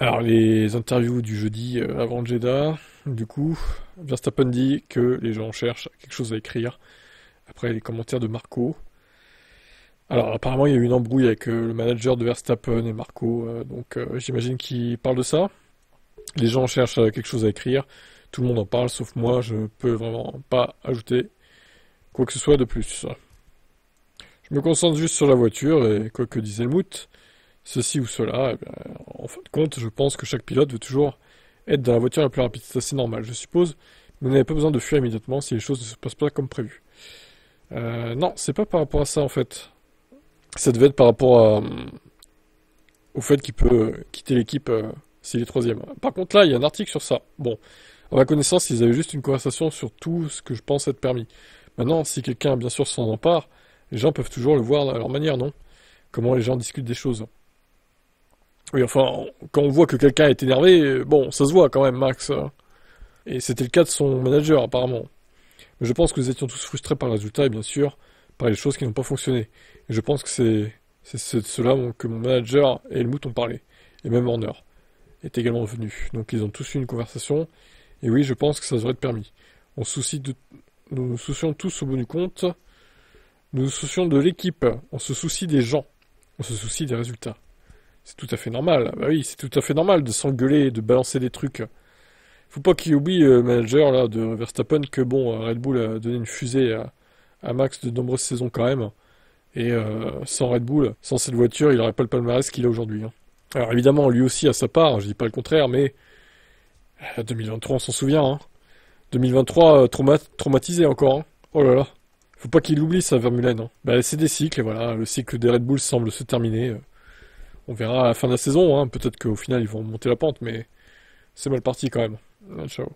Alors, les interviews du jeudi avant Jeddah, du coup, Verstappen dit que les gens cherchent quelque chose à écrire. Après, les commentaires de Marco. Alors, apparemment, il y a eu une embrouille avec le manager de Verstappen et Marco, donc j'imagine qu'il parle de ça. Les gens cherchent quelque chose à écrire. Tout le monde en parle, sauf moi, je peux vraiment pas ajouter quoi que ce soit de plus. Je me concentre juste sur la voiture et quoi que dise Helmut, ceci ou cela, eh bien, en fin de compte, je pense que chaque pilote veut toujours être dans la voiture la plus rapide. C'est assez normal, je suppose. Vous n'avez pas besoin de fuir immédiatement si les choses ne se passent pas comme prévu. Non, c'est pas par rapport à ça en fait. Ça devait être par rapport au fait qu'il peut quitter l'équipe s'il est troisième. Par contre là, il y a un article sur ça. Bon, à ma connaissance, ils avaient juste une conversation sur tout ce que je pense être permis. Maintenant, si quelqu'un bien sûr s'en empare, les gens peuvent toujours le voir à leur manière, non? Comment les gens discutent des choses. Oui, enfin, quand on voit que quelqu'un est énervé, bon, ça se voit quand même, Max. Et c'était le cas de son manager, apparemment. Mais je pense que nous étions tous frustrés par le résultat et bien sûr par les choses qui n'ont pas fonctionné. Et je pense que c'est de cela que mon manager et Helmut ont parlé. Et même Horner est également venu. Donc ils ont tous eu une conversation. Et oui, je pense que ça devrait être permis. On se soucie de, nous nous soucions tous au bout du compte. Nous nous soucions de l'équipe. On se soucie des gens. On se soucie des résultats. C'est tout à fait normal. Bah oui, c'est tout à fait normal de s'engueuler et de balancer des trucs. Faut pas qu'il oublie, le manager là, de Verstappen, que bon, Red Bull a donné une fusée à Max de nombreuses saisons quand même. Et sans Red Bull, sans cette voiture, il n'aurait pas le palmarès qu'il a aujourd'hui, hein. Alors évidemment, lui aussi a sa part, je dis pas le contraire, mais 2023, on s'en souvient, hein. 2023, traumatisé encore, hein. Oh là là. Faut pas qu'il oublie ça, Vermeulen, hein. Bah, c'est des cycles, et voilà, le cycle des Red Bull semble se terminer. On verra à la fin de la saison, hein. Peut-être qu'au final, ils vont monter la pente, mais c'est mal parti quand même. Ciao.